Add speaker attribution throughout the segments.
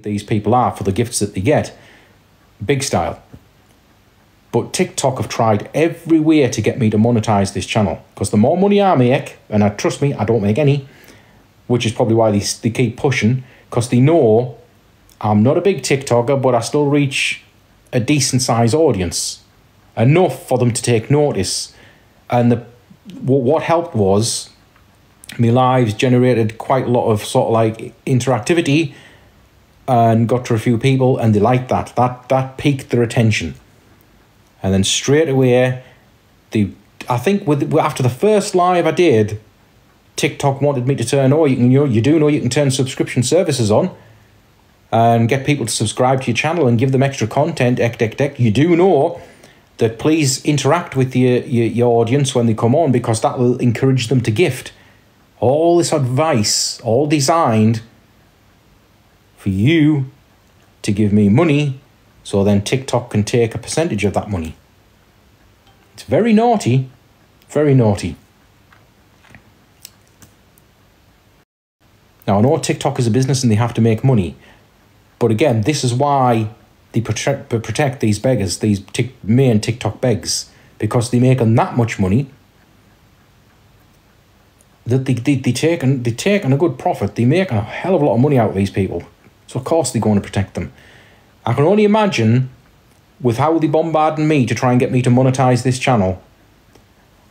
Speaker 1: these people are for the gifts that they get. Big style. But TikTok have tried every way to get me to monetize this channel. Because the more money I make, and trust me, I don't make any, which is probably why they keep pushing, because they know I'm not a big TikToker, but I still reach a decent size audience. Enough for them to take notice. And what helped was my lives generated quite a lot of sort of like interactivity and got to a few people, and they liked that. That piqued their attention. And then straight away, I think after the first live I did, TikTok wanted me to turn, you do know you can turn subscription services on and get people to subscribe to your channel and give them extra content. You do know that please interact with your audience when they come on, because that will encourage them to gift. All this advice, all designed for you to give me money, so then TikTok can take a percentage of that money. It's very naughty, very naughty. Now, I know TikTok is a business and they have to make money, but again, this is why they protect these beggars, these main TikTok begs, because they make that much money that they take a good profit. They make a hell of a lot of money out of these people. So of course they're going to protect them. I can only imagine, with how they bombarding me to try and get me to monetize this channel,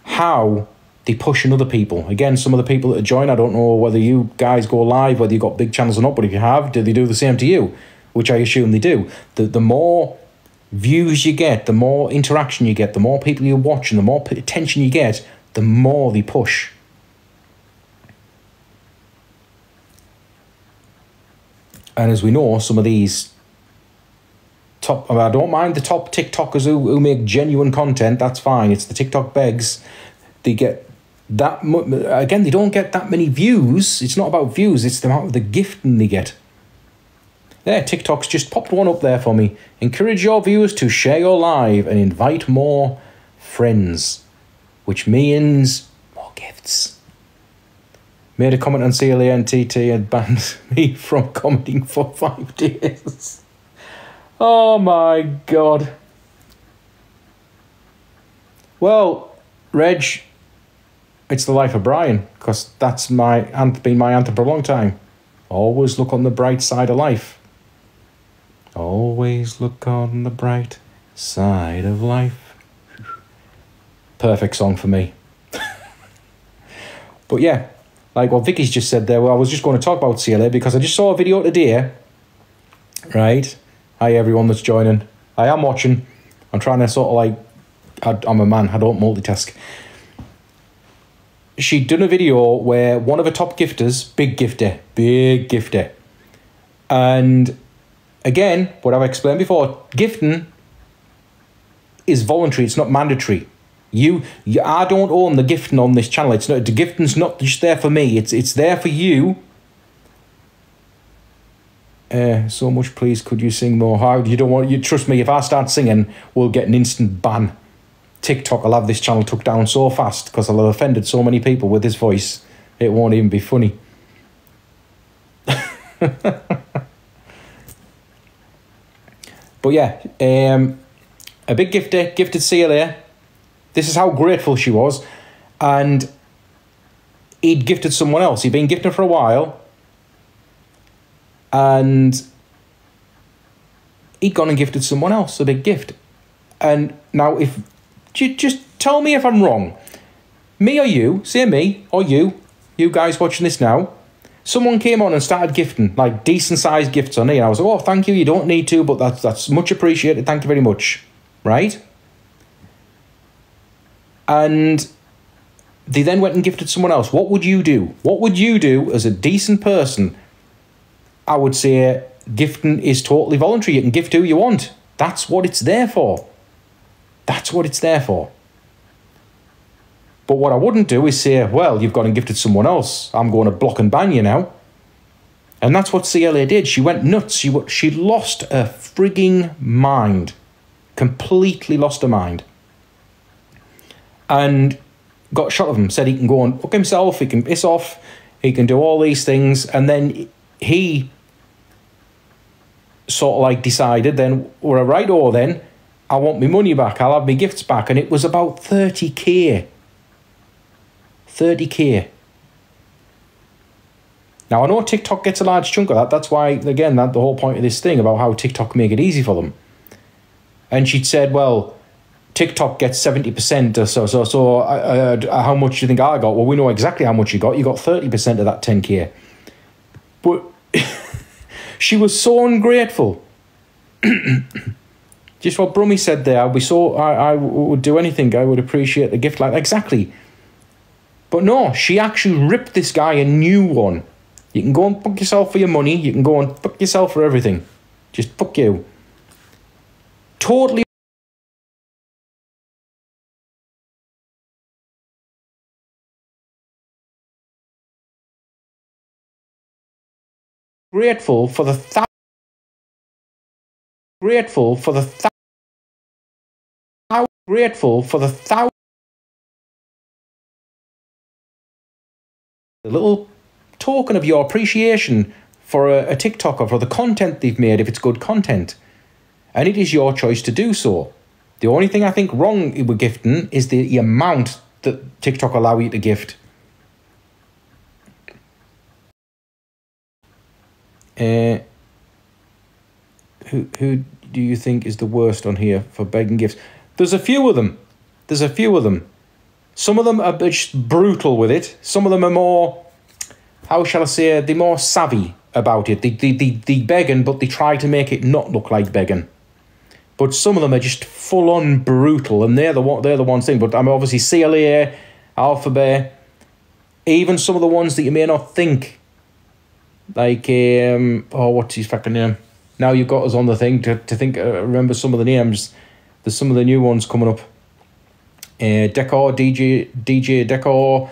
Speaker 1: how they pushing other people. Again, some of the people that join, I don't know whether you guys go live, whether you've got big channels or not, but if you have, do they do the same to you? Which I assume they do. The more views you get, the more interaction you get, the more people you're watching, the more attention you get, the more they push. And as we know, some of these I don't mind the top TikTokers who make genuine content, that's fine. It's the TikTok begs. They get that, again, they don't get that many views. It's not about views, it's the amount of the gifting they get. There, TikTok's just popped one up there for me. Encourage your viewers to share your live and invite more friends, which means more gifts. Made a comment on CLANTT and banned me from commenting for 5 days. Oh my God. Well, Reg, it's the life of Brian, because that's been my anthem for a long time. Always look on the bright side of life. Always look on the bright side of life. Perfect song for me. But yeah, like what Vicky's just said there, well, I was just going to talk about CLA because I just saw a video today, right? Hi everyone that's joining. I am watching. I'm trying to sort of like, I'm a man, I don't multitask. She'd done a video where one of her top gifters, big gifter. And again, what I've explained before, gifting is voluntary, it's not mandatory. I don't own the gifting on this channel. It's not, the gifting's not just there for me, it's there for you. So much, please, could you sing more? How you don't want you trust me, if I start singing, we'll get an instant ban. TikTok will have this channel took down so fast because I'll have offended so many people with this voice, it won't even be funny. But yeah, a big gifter, gifted CLA. This is how grateful she was. And he'd gifted someone else. He'd been gifting for a while. And he'd gone and gifted someone else a big gift. And now, if just tell me if I'm wrong. Me or you, say me or you guys watching this now, someone came on and started gifting, like decent-sized gifts on me, and I was like, oh, thank you, you don't need to, but that's much appreciated, thank you very much, right? And they then went and gifted someone else. What would you do? What would you do as a decent person? I would say gifting is totally voluntary. You can gift who you want. That's what it's there for. That's what it's there for. But what I wouldn't do is say, well, you've gone and gifted someone else, I'm going to block and ban you now. And that's what CLA did. She went nuts. She lost her frigging mind. Completely lost her mind. And got shot of him. Said he can go and fuck himself, he can piss off, he can do all these things. And then he sort of like decided then, all right, or then, I want my money back, I'll have my gifts back. And it was about 30k. 30k. Now, I know TikTok gets a large chunk of that. That's why, again, the whole point of this thing about how TikTok make it easy for them. And she'd said, well, TikTok gets 70% or so how much do you think I got? Well, we know exactly how much you got. You got 30% of that 10k. But she was so ungrateful. Just what Brummy said there. I would do anything. I would appreciate the gift. Like, exactly. But no, she actually ripped this guy a new one. You can go and fuck yourself for your money. You can go and fuck yourself for everything. Just fuck you. Totally grateful for the little token of your appreciation for a TikToker, for the content they've made, if it's good content. And it is your choice to do so. The only thing I think wrong with gifting is the amount that TikTok allow you to gift. Who do you think is the worst on here for begging gifts? There's a few of them. Some of them are just brutal with it. Some of them are more, how shall I say, they're more savvy about it. They begging, but they try to make it not look like begging. But some of them are just full-on brutal, and they're the ones thing. But I'm obviously CLA, Alphabet, even some of the ones that you may not think, like what's his fucking name? Now you've got us on the thing to think. Remember some of the names. There's some of the new ones coming up. Decor, DJ Decor.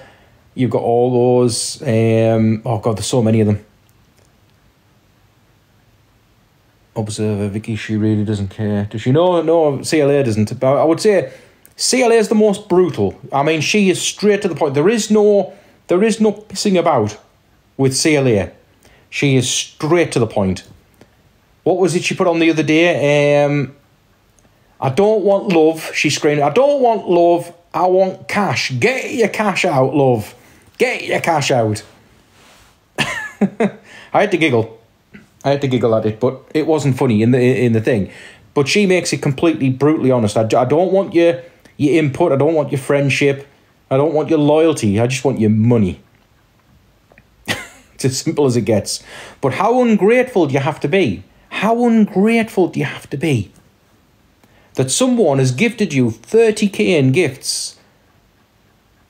Speaker 1: You've got all those. Oh God, there's so many of them. Observer, Vicky, she really doesn't care. Does she? No, CLA doesn't. But I would say CLA is the most brutal. I mean, she is straight to the point. There is no pissing about with CLA. She is straight to the point. What was it she put on the other day? I don't want love. She screamed, I don't want love. I want cash. Get your cash out, love. Get your cash out. I had to giggle. At it, but it wasn't funny in the thing. But she makes it completely brutally honest. I don't want your input. I don't want your friendship. I don't want your loyalty. I just want your money. It's as simple as it gets. But how ungrateful do you have to be? How ungrateful do you have to be? That someone has gifted you 30k in gifts,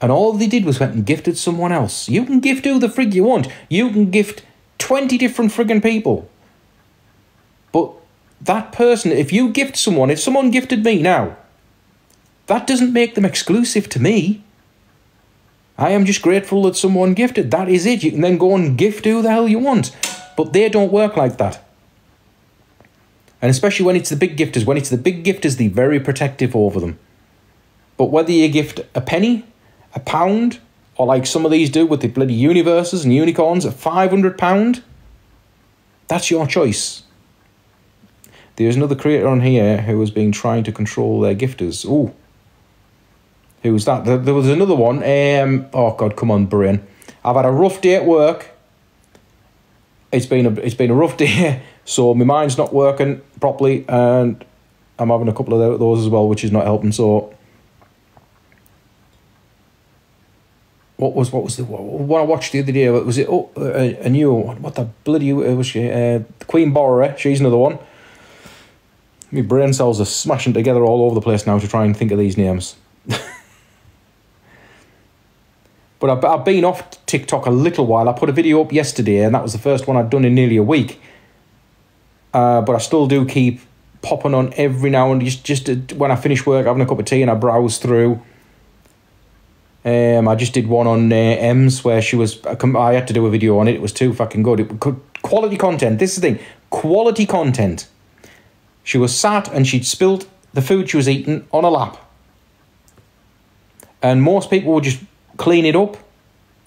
Speaker 1: and all they did was went and gifted someone else. You can gift who the frig you want. You can gift 20 different friggin' people. But that person, if someone gifted me now, that doesn't make them exclusive to me. I am just grateful that someone gifted. That is it. You can then go and gift who the hell you want. But they don't work like that. And especially when it's the big gifters, they're very protective over them. But whether you gift a penny, a pound, or like some of these do with the bloody universes and unicorns at £500, that's your choice. There's another creator on here who has been trying to control their gifters. Ooh. Who was that? There was another one. Oh, God, come on, brain. I've had a rough day at work. It's been a rough day, so my mind's not working properly, and I'm having a couple of those as well, which is not helping, so... What was the one I watched the other day? Was it a new one? What the bloody was she? Queen Borra. She's another one. My brain cells are smashing together all over the place now to try and think of these names. But I've been off TikTok a little while. I put a video up yesterday, and that was the first one I'd done in nearly a week. But I still do keep popping on every now and just when I finish work, having a cup of tea, and I browse through. I just did one on Ems where I had to do a video on it. It was too fucking good. Quality content. This is the thing. Quality content. She was sat and she'd spilt the food she was eating on her lap. And most people would just clean it up.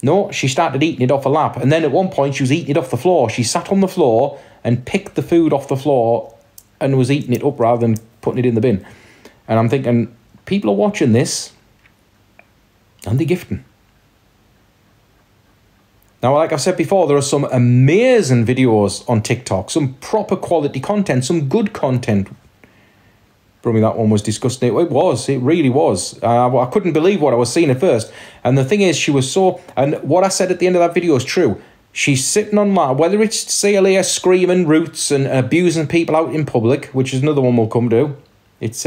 Speaker 1: No, she started eating it off her lap. And then at one point, she was eating it off the floor. She sat on the floor and picked the food off the floor and was eating it up rather than putting it in the bin. And I'm thinking, people are watching this and they're gifting. Now, like I've said before, there are some amazing videos on TikTok, some proper quality content, some good content. Probably that one was disgusting. It really was. I couldn't believe what I was seeing at first. And the thing is, she was so... And what I said at the end of that video is true. She's sitting on live, whether it's Celia screaming roots and abusing people out in public, which is another one we'll come to. It's...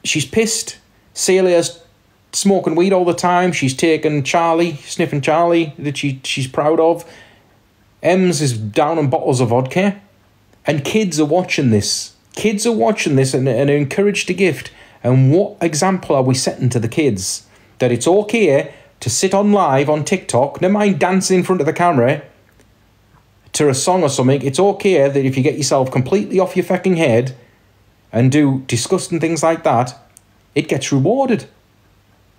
Speaker 1: she's pissed. Celia's smoking weed all the time. She's taking Charlie, sniffing Charlie, that she's proud of. Ems is down on bottles of vodka. And kids are watching this. Kids are watching this and are encouraged to gift. And what example are we setting to the kids? That it's okay to sit on live on TikTok, never mind dancing in front of the camera, to a song or something. It's okay that if you get yourself completely off your fucking head and do disgusting things like that, it gets rewarded.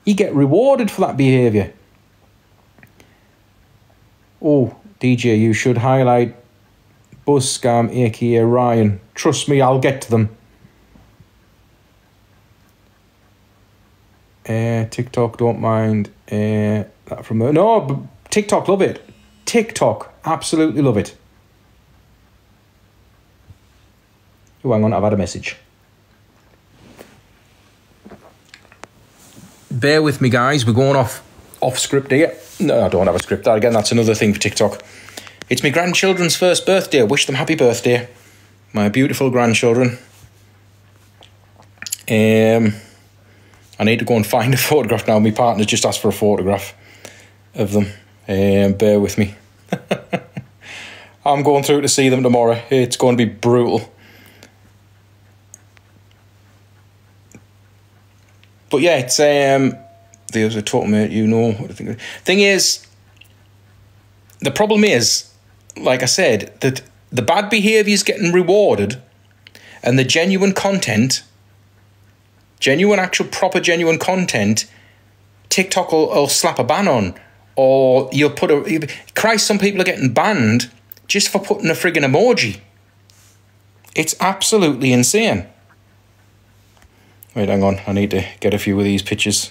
Speaker 1: You get rewarded for that behaviour. Oh, DJ, you should highlight Buzz Scam, aka Ryan. Trust me, I'll get to them. TikTok, don't mind. That from no, but TikTok, love it. TikTok, absolutely love it. Oh, hang on, I've had a message. Bear with me, guys. We're going off script here. No, I don't have a script. Again, that's another thing for TikTok. It's my grandchildren's first birthday. Wish them happy birthday. My beautiful grandchildren. I need to go and find a photograph now. My partner's just asked for a photograph of them. Bear with me. I'm going through to see them tomorrow. It's going to be brutal. But yeah, it's there's a total mate, you know what I think. Thing is, the problem is, like I said, that the bad behaviour is getting rewarded, and the genuine content, genuine, actual, proper, genuine content, TikTok will slap a ban on, or you'll put a... Christ, some people are getting banned just for putting a friggin' emoji. It's absolutely insane. Wait, hang on. I need to get a few of these pictures.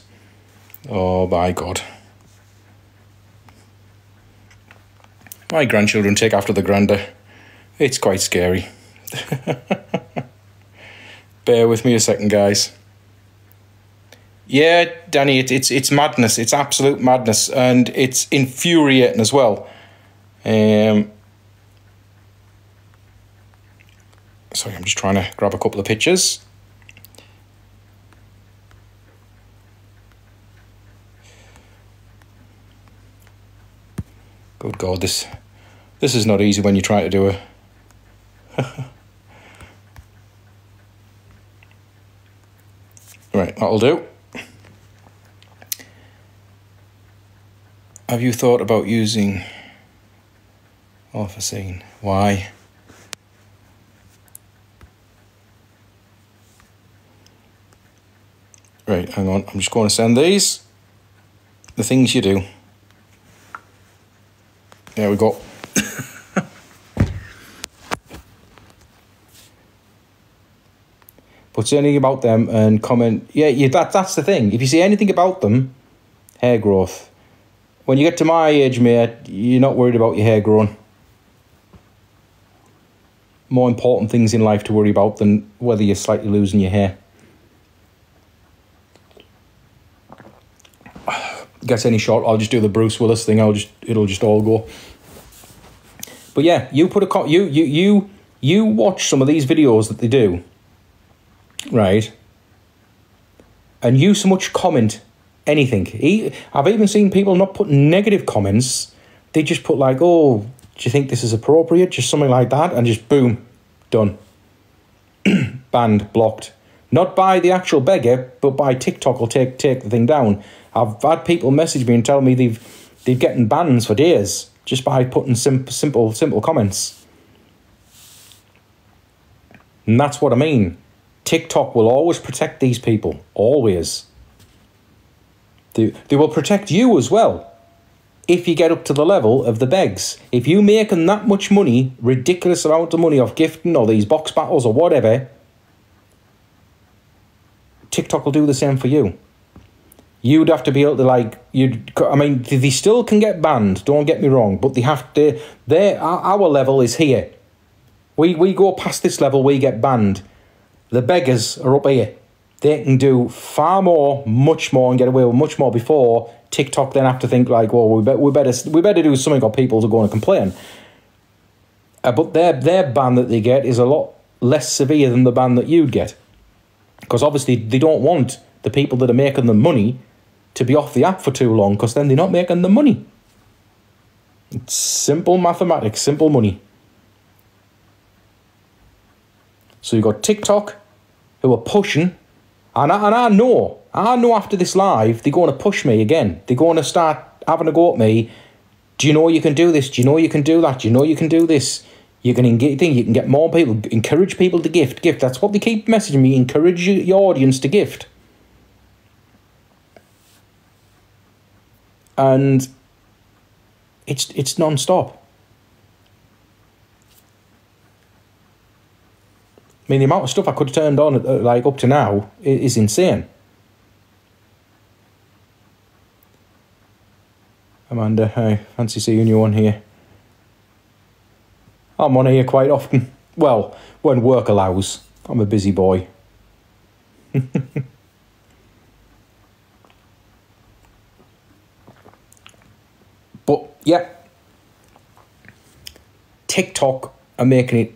Speaker 1: Oh, my God. My grandchildren take after the granda. It's quite scary. Bear with me a second, guys. Yeah, Danny, it's madness. It's absolute madness. And it's infuriating as well. Sorry, I'm just trying to grab a couple of pictures. Good God, this is not easy when you try to do it. Right, that'll do. Have you thought about using Orthocene? Why? Right, hang on. I'm just going to send these. The things you do. There we go. But say anything about them and comment. Yeah, that's the thing. If you see anything about them, hair growth. When you get to my age, mate, you're not worried about your hair growing. More important things in life to worry about than whether you're slightly losing your hair. Gets any short, I'll just do the Bruce Willis thing. It'll just all go. But yeah, you put a you watch some of these videos that they do, right? And you so much comment anything. I've even seen people not put negative comments. They just put like, "Oh, do you think this is appropriate?" Just something like that, and just boom, done. Banned, blocked. Not by the actual beggar, but by TikTok will take the thing down. I've had people message me and tell me they've getting bans for days just by putting simple comments. And that's what I mean. TikTok will always protect these people. Always. They will protect you as well if you get up to the level of the begs. If you making that much money, ridiculous amount of money off gifting or these box battles or whatever, TikTok will do the same for you. You'd have to be able to, like, I mean, they still can get banned, don't get me wrong, but they have to, our level is here. We go past this level, we get banned. The beggars are up here. They can do far more, much more, and get away with much more before TikTok then have to think like, well, we better do something or people are going to complain. But their ban that they get is a lot less severe than the ban that you'd get. Because obviously they don't want the people that are making the money to be off the app for too long, because then they're not making the money. It's simple mathematics, simple money. So you've got TikTok, who are pushing, and I know after this live, they're going to push me again. They're going to start having a go at me. Do you know you can do this? Do you know you can do that? Do you know you can do this? You can get more people, encourage people to gift. That's what they keep messaging me, encourage your audience to gift. And it's non-stop. I mean, the amount of stuff I could have turned on, like, up to now is insane. Amanda, hi, fancy seeing you on here. I'm on here quite often. Well, when work allows. I'm a busy boy. But, yeah. TikTok are making it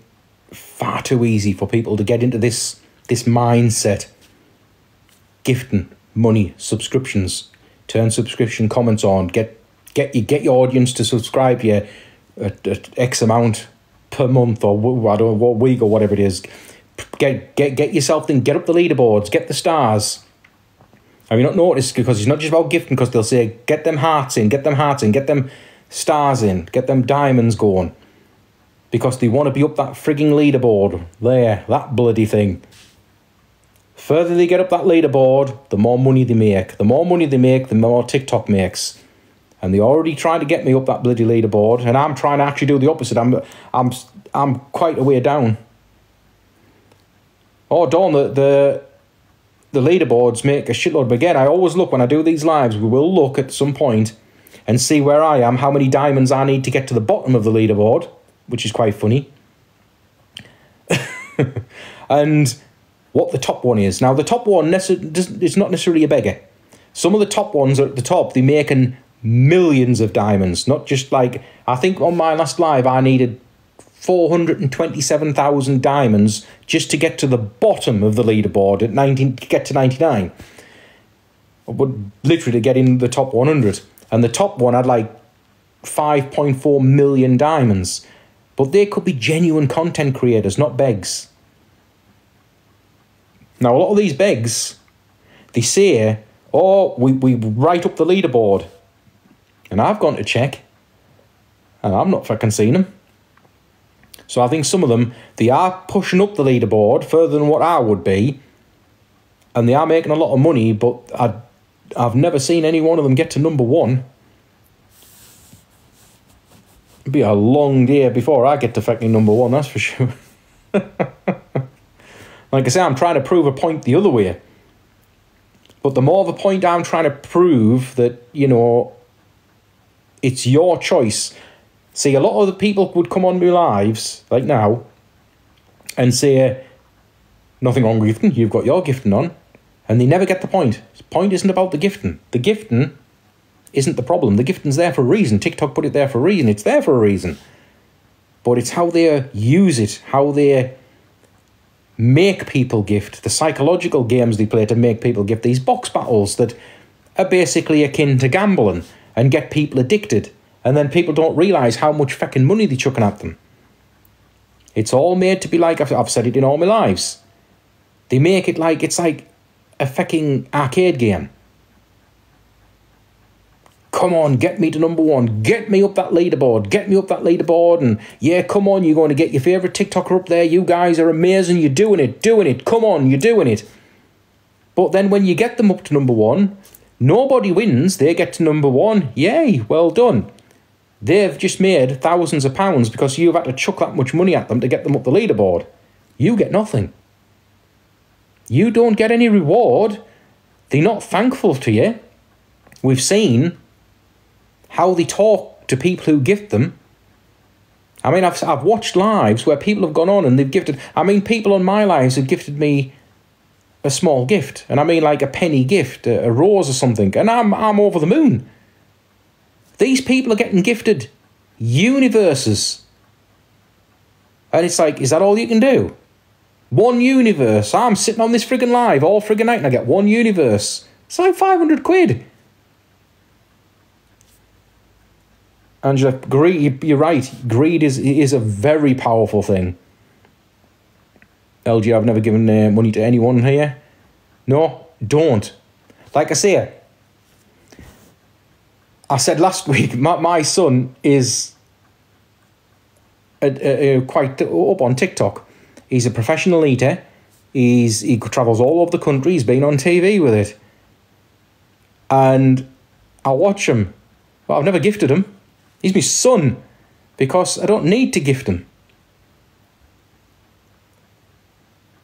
Speaker 1: far too easy for people to get into this mindset. Gifting, money, subscriptions, turn subscription comments on, get your audience to subscribe you at X amount per month, or I don't know, what week or whatever it is. Get yourself in, get up the leaderboards, get the stars. Have you not noticed? Because it's not just about gifting, because they'll say get them hearts in, get them stars in, get them diamonds going. Because they want to be up that frigging leaderboard. There, that bloody thing. Further they get up that leaderboard, the more money they make. The more money they make, the more TikTok makes. And they already trying to get me up that bloody leaderboard, and I'm trying to actually do the opposite. I'm quite a way down. Oh, Dawn, the leaderboards make a shitload. But again, I always look when I do these lives. We will look at some point and see where I am, how many diamonds I need to get to the bottom of the leaderboard, which is quite funny. And what the top one is. Now, the top one is not necessarily a beggar. Some of the top ones are at the top. They're making millions of diamonds. Not just like, I think on my last live, I needed 427,000 diamonds just to get to the bottom of the leaderboard at 19, to get to 99. But literally to get in the top 100. And the top one had like 5.4 million diamonds. But they could be genuine content creators, not begs. Now, a lot of these begs, they say, oh, we write up the leaderboard. And I've gone to check, and I've not fucking seen them. So I think some of them, they are pushing up the leaderboard further than what I would be. And they are making a lot of money, but I've never seen any one of them get to number one. It'll be a long day before I get to fucking number one, that's for sure. Like I say, I'm trying to prove a point the other way. But the more of a point I'm trying to prove that, you know, it's your choice. See, a lot of the people would come on my lives, like now, and say, nothing wrong with gifting, you've got your gifting on. And they never get the point. The point isn't about the gifting. The gifting isn't the problem. The gifting's there for a reason. TikTok put it there for a reason. It's there for a reason. But it's how they use it, how they make people gift, the psychological games they play to make people gift, these box battles that are basically akin to gambling and get people addicted. And then people don't realise how much fucking money they're chucking at them. It's all made to be like, I've said it in all my lives. They make it like, it's like a fucking arcade game. Come on, get me to number one. Get me up that leaderboard. Get me up that leaderboard. And yeah, come on, you're going to get your favourite TikToker up there. You guys are amazing. You're doing it. Come on, you're doing it. But then when you get them up to number one, Nobody wins. They get to number one. Yay, well done. They've just made thousands of pounds because you've had to chuck that much money at them to get them up the leaderboard. You get nothing. You don't get any reward. They're not thankful to you. We've seen how they talk to people who gift them. I mean, I've watched lives where people have gone on and they've gifted... I mean, people on my lives have gifted me a small gift. And I mean, like a penny gift, a rose or something. And I'm over the moon. These people are getting gifted universes. And it's like, is that all you can do? One universe. I'm sitting on this friggin' live all friggin' night and I get one universe. It's like 500 quid. Angela, greed, you're right. Greed is a very powerful thing. LG, I've never given money to anyone here. No, don't. Like I say, I said last week, my son is quite up on TikTok. He's a professional eater. He travels all over the country. He's been on TV with it. And I watch him. But I've never gifted him. He's my son. Because I don't need to gift him.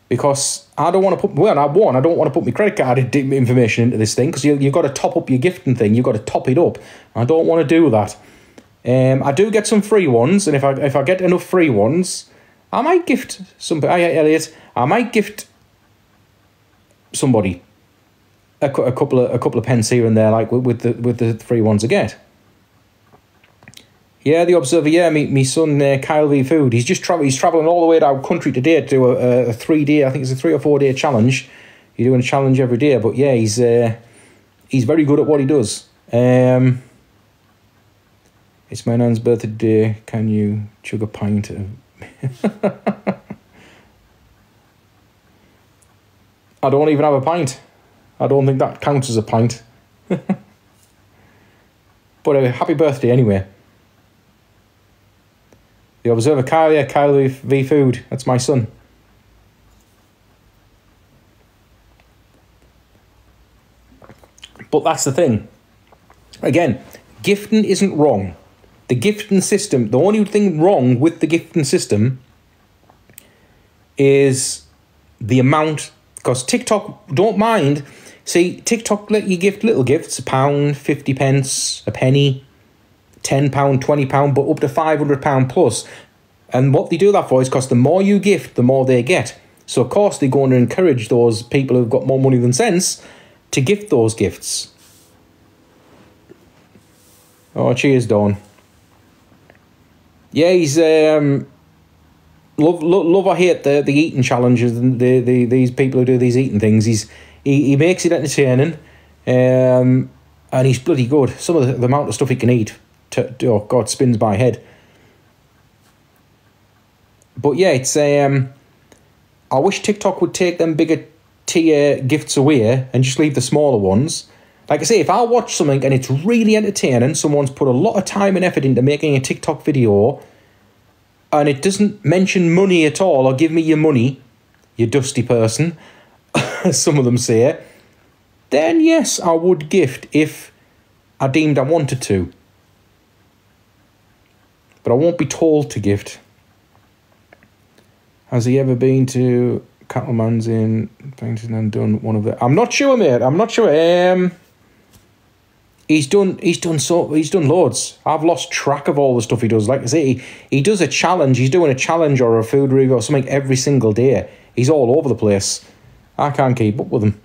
Speaker 1: Because I don't want to put... Well, I don't want to put my credit card information into this thing. Because you've got to top up your gifting thing. You've got to top it up. I don't want to do that. I do get some free ones. And if I get enough free ones... I might gift somebody. Elliot, I might gift somebody a couple of pence here and there, like with the free ones I get. Yeah, the Observer. Yeah, me son Kyle V Food. He's traveling all the way down country today to do a 3-day. I think it's a 3 or 4 day challenge. You're doing a challenge every day, but yeah, he's very good at what he does. It's my nan's birthday. Can you chug a pint of... I don't even have a pint. I don't think that counts as a pint. But happy birthday anyway. The Observer, Kyle V Food. That's my son. But that's the thing. Again, gifting isn't wrong. The gifting system, the only thing wrong with the gifting system is the amount, because TikTok don't mind. See, TikTok let you gift little gifts, £1, 50 pence, a penny, £10, £20, but up to £500 plus. And what they do that for is because the more you gift, the more they get. So, of course, they're going to encourage those people who've got more money than sense to gift those gifts. Oh, cheers, Dawn. Yeah, he's love or hate the eating challenges and these people who do these eating things. He makes it entertaining, and he's bloody good. Some of the amount of stuff he can eat, oh God, spins my head. But yeah, it's I wish TikTok would take them bigger tier gifts away and just leave the smaller ones. Like I say, if I watch something and it's really entertaining, someone's put a lot of time and effort into making a TikTok video, and it doesn't mention money at all, or give me your money, you dusty person, as some of them say, then yes, I would gift if I deemed I wanted to. But I won't be told to gift. Has he ever been to Cattleman's in Paddington and done one of the... I'm not sure, mate. I'm not sure. He's done loads. I've lost track of all the stuff he does. Like I say, he does a challenge. He's doing a challenge or a food review or something every single day. He's all over the place. I can't keep up with him.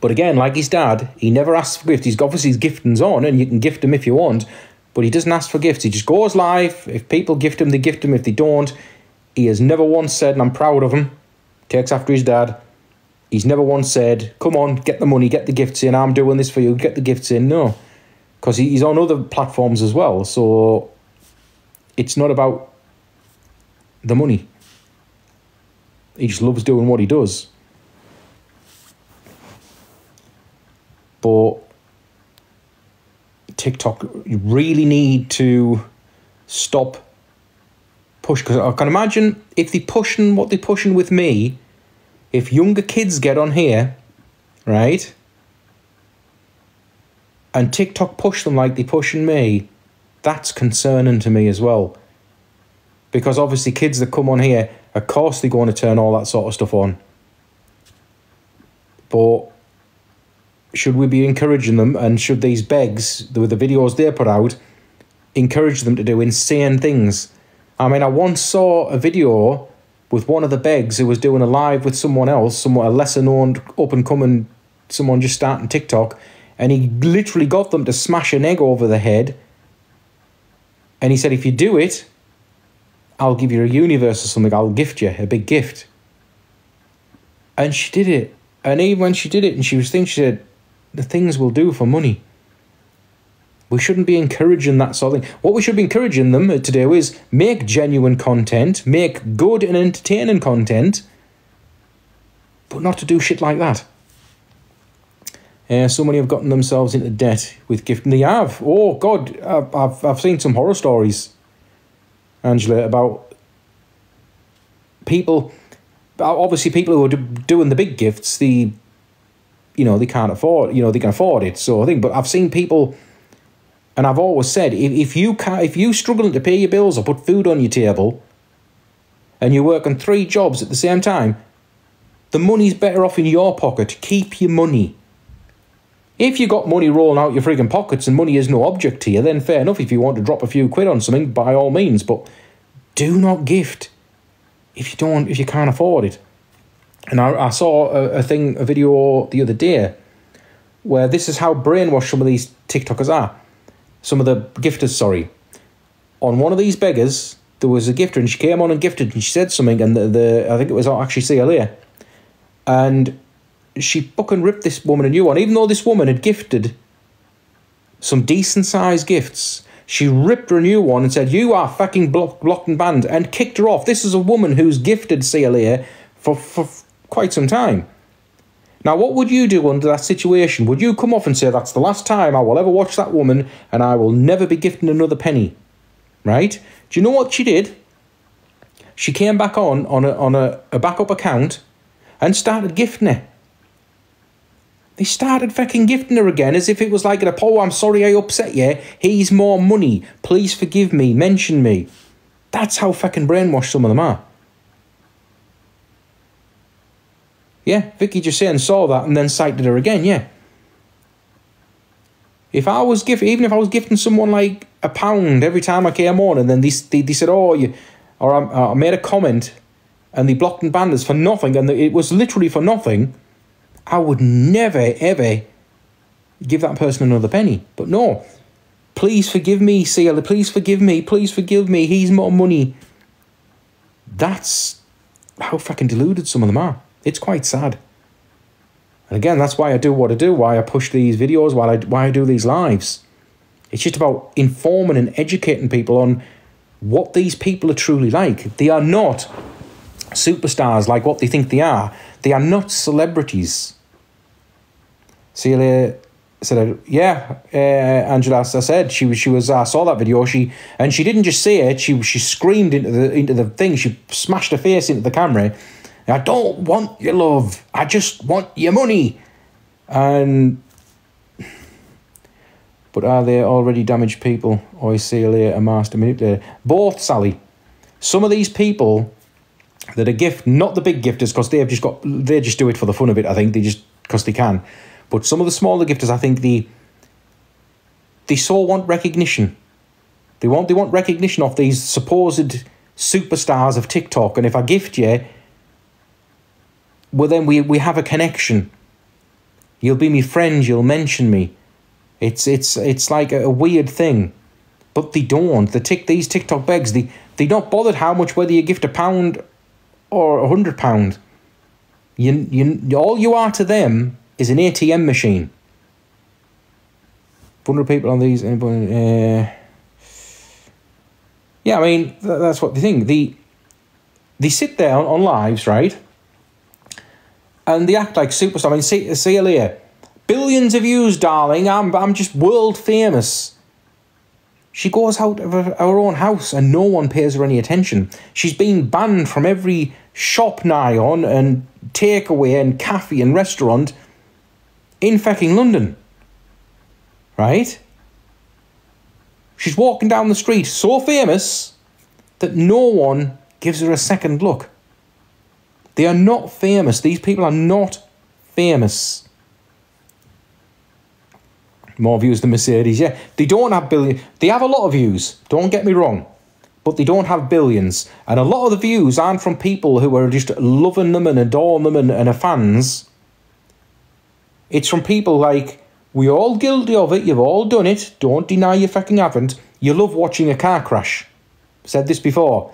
Speaker 1: But again, like his dad, he never asks for gifts. He's obviously his gifting's on, and you can gift him if you want. But he doesn't ask for gifts. He just goes live. If people gift him, they gift him. If they don't, he has never once said, and I'm proud of him, takes after his dad, he's never once said, come on, get the money, get the gifts in, I'm doing this for you, get the gifts in. No. Because he's on other platforms as well. So it's not about the money. He just loves doing what he does. But TikTok, you really need to stop push, because I can imagine if they're pushing what they're pushing with me, if younger kids get on here, right, and TikTok push them like they're pushing me, that's concerning to me as well. Because obviously kids that come on here, of course they're going to turn all that sort of stuff on. But should we be encouraging them, and should these begs, with the videos they put out, encourage them to do insane things? I mean, I once saw a video with one of the begs who was doing a live with someone else, a lesser known, up and coming, someone just starting TikTok, and he literally got them to smash an egg over the head. And he said, if you do it, I'll give you a universe or something, I'll gift you a big gift. And she did it. And even when she did it, and she was thinking, she said, the things we'll do for money. We shouldn't be encouraging that sort of thing. What we should be encouraging them to do is make genuine content, make good and entertaining content, but not to do shit like that. So many have gotten themselves into debt with gifting. They have. Oh, God, I've seen some horror stories, Angela, about people, obviously people who are doing the big gifts, they can't afford, they can afford it, sort of thing. But I've seen people, and I've always said, if you're struggling to pay your bills or put food on your table, and you're working 3 jobs at the same time, the money's better off in your pocket. Keep your money. If you got money rolling out your frigging pockets and money is no object to you, then fair enough. If you want to drop a few quid on something, by all means, but do not gift if you can't afford it. And I saw a video the other day where this is how brainwashed some of these TikTokers are. Some of the gifters, sorry. On one of these beggars, there was a gifter, and she came on and gifted, and she said something, and I think it was actually CLA, and she fucking ripped this woman a new one. Even though this woman had gifted some decent-sized gifts, she ripped her a new one and said, you are fucking blocked and banned, and kicked her off. This is a woman who's gifted CLA for quite some time. Now, what would you do under that situation? Would you come off and say, that's the last time I will ever watch that woman, and I will never be gifting another penny? Right? Do you know what she did? She came back on a backup account and started gifting her. They started fucking gifting her again as if it was like, oh, I'm sorry I upset you. Here's more money. Please forgive me. Mention me. That's how fucking brainwashed some of them are. Yeah, Vicky just saying saw that and then cited her again, yeah. If I was even if I was gifting someone like £1 every time I came on, and then they said, I made a comment and they blocked and banned us for nothing, and it was literally for nothing, I would never, ever give that person another penny. But no, please forgive me, Ciela, please forgive me, here's more money. That's how fucking deluded some of them are. It's quite sad. And again, that's why I do what I do, why I push these videos, why I do these lives. It's just about informing and educating people on what these people are truly like. They are not superstars like what they think they are. They are not celebrities. Celia said, yeah, Angela, as I said, she was. I saw that video. She didn't just say it. She screamed into the thing. She smashed her face into the camera. I don't want your love. I just want your money. But are they already damaged people, or is Celia a master manipulator? Both, Sally. Some of these people that are not the big gifters, because they just do it for the fun of it. I think because they can. But some of the smaller gifters, I think they so want recognition. They want recognition of these supposed superstars of TikTok. And if I gift you, well, then we have a connection. You'll be my friend. You'll mention me. It's like a weird thing, but they don't. These TikTok begs, they're not bothered how much, whether you gift £1 or £100. All you are to them is an ATM machine. 100 people on these. Yeah, I mean that's what they think. They sit there on lives, right? And they act like superstars. I mean, see Celia, billions of views, darling. I'm just world famous. She goes out of her own house and no one pays her any attention. She's been banned from every shop nigh on and takeaway and cafe and restaurant in fucking London. Right? She's walking down the street so famous that no one gives her a second look. They are not famous. These people are not famous. More views than Mercedes, yeah. They don't have billions. They have a lot of views, don't get me wrong. But they don't have billions. And a lot of the views aren't from people who are just loving them and adoring them and are fans. It's from people like, we're all guilty of it, you've all done it, don't deny you fucking haven't. You love watching a car crash. Said this before.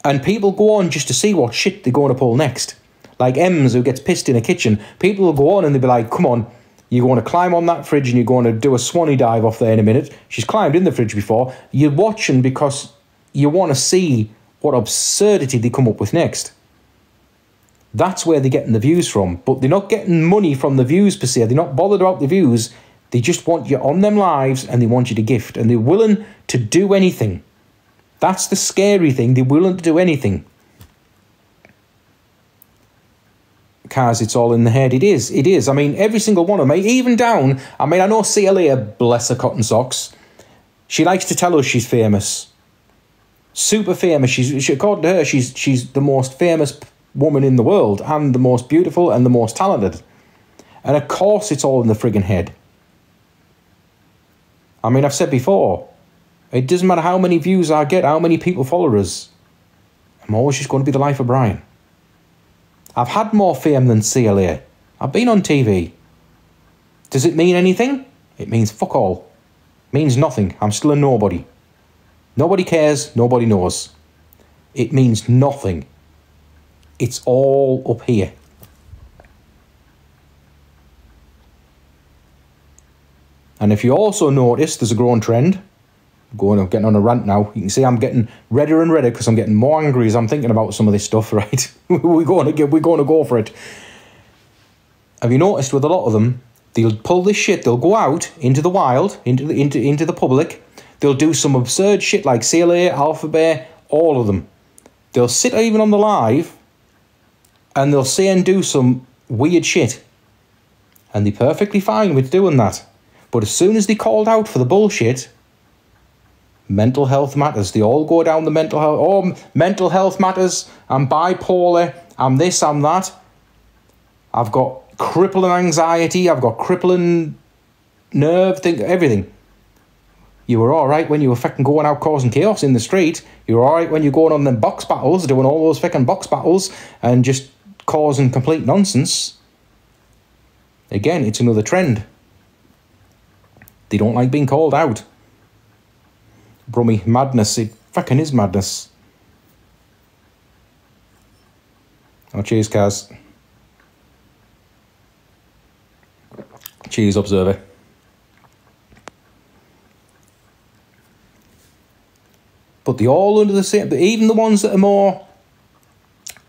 Speaker 1: And people go on just to see what shit they're going to pull next. Like Ems, who gets pissed in a kitchen. People will go on and they'll be like, come on, you're going to climb on that fridge and you're going to do a swanny dive off there in a minute. She's climbed in the fridge before. You're watching because you want to see what absurdity they come up with next. That's where they're getting the views from. But they're not getting money from the views per se. They're not bothered about the views. They just want you on them lives and they want you to gift. And they're willing to do anything. That's the scary thing. They're willing to do anything. Cars, it's all in the head. It is. It is. I mean, every single one of them, even down. I mean, I know CLA, bless her cotton socks. She likes to tell us she's famous. Super famous. According to her, she's the most famous woman in the world and the most beautiful and the most talented. And of course, it's all in the friggin' head. I mean, I've said before, it doesn't matter how many views I get, how many people follow us. I'm always just going to be the life of Brian. I've had more fame than CLA. I've been on TV. Does it mean anything? It means fuck all. It means nothing. I'm still a nobody. Nobody cares. Nobody knows. It means nothing. It's all up here. And if you also notice, there's a growing trend. I'm getting on a rant now. You can see I'm getting redder and redder because I'm getting more angry as I'm thinking about some of this stuff, right? we're going to go for it. Have you noticed with a lot of them, they'll pull this shit, they'll go out into the wild, into the public, they'll do some absurd shit like CLA, Alpha Bear, all of them. They'll sit even on the live and they'll say and do some weird shit. And they're perfectly fine with doing that. But as soon as they called out for the bullshit, mental health matters. They all go down the mental health. Oh, mental health matters. I'm bipolar. I'm this, I'm that. I've got crippling anxiety. I've got crippling nerve, everything. You were all right when you were fucking going out causing chaos in the street. You were all right when you're going on them box battles, doing all those fucking box battles and just causing complete nonsense. Again, it's another trend. They don't like being called out. Brummy, madness. It fucking is madness. Oh, cheers, Kaz. Cheers, Observer. But they're all under the same... But even the ones that are more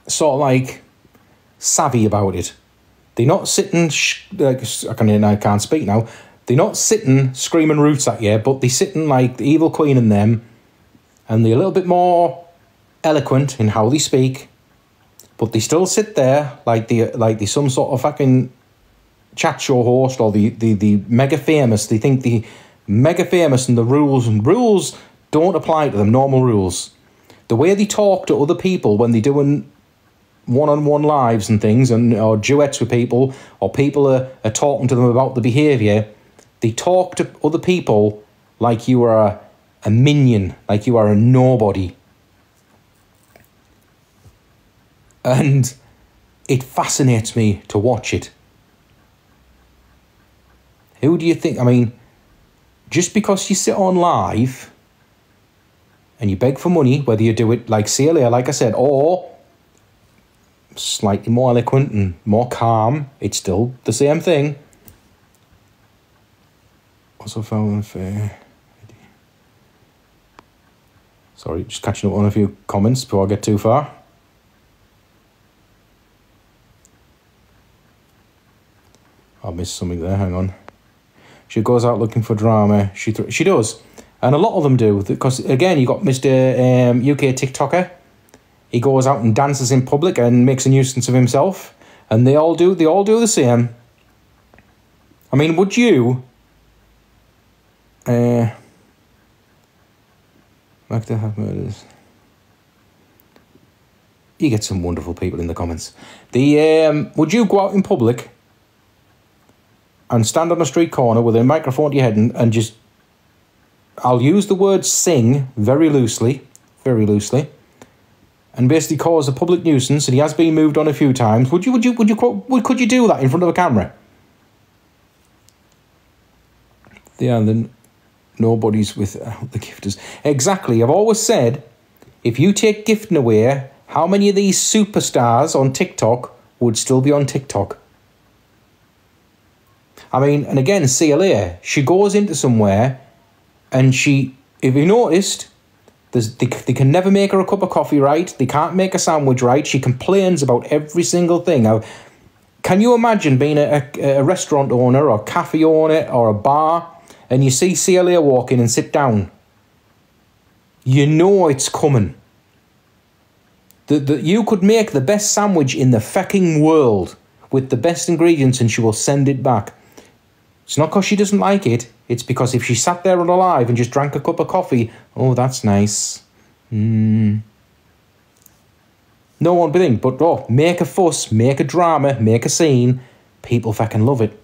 Speaker 1: sort of like savvy about it. They're not sitting... I can't speak now. They're not sitting screaming roots at you, but they're sitting like the evil queen in them, and they're a little bit more eloquent in how they speak, but they still sit there like they some sort of fucking chat show host or the mega famous. They think the mega famous and the rules don't apply to them, normal rules. The way they talk to other people when they're doing one-on-one lives and things, or duets with people, or people are talking to them about the behaviour, they talk to other people like you are a minion, like you are a nobody. And it fascinates me to watch it. Who do you think... I mean, just because you sit on live and you beg for money, whether you do it like CLA, like I said, or slightly more eloquent and more calm, it's still the same thing. Also found unfair. Sorry, just catching up on a few comments before I get too far. I missed something there, hang on. She goes out looking for drama. She does. And a lot of them do, because, again, you got Mr. UK TikToker. He goes out and dances in public and makes a nuisance of himself. And they all do the same. I mean, would you... like to have murders... You get some wonderful people in the comments. Would you go out in public and stand on a street corner with a microphone to your head and just... I'll use the word sing very loosely, and basically cause a public nuisance, and he has been moved on a few times. Could you do that in front of a camera? Then nobody's with the gifters. Exactly. I've always said, if you take gifting away, how many of these superstars on TikTok would still be on TikTok? I mean, and again, CLA, she goes into somewhere and she, if you noticed, they can never make her a cup of coffee right. They can't make a sandwich right. She complains about every single thing. Now, can you imagine being a restaurant owner or cafe owner or a bar and you see CLA walk in and sit down? You know it's coming. You could make the best sandwich in the fucking world with the best ingredients and she will send it back. It's not because she doesn't like it. It's because if she sat there alive and just drank a cup of coffee, oh, that's nice. No one would think, but make a fuss, make a drama, make a scene. People fucking love it.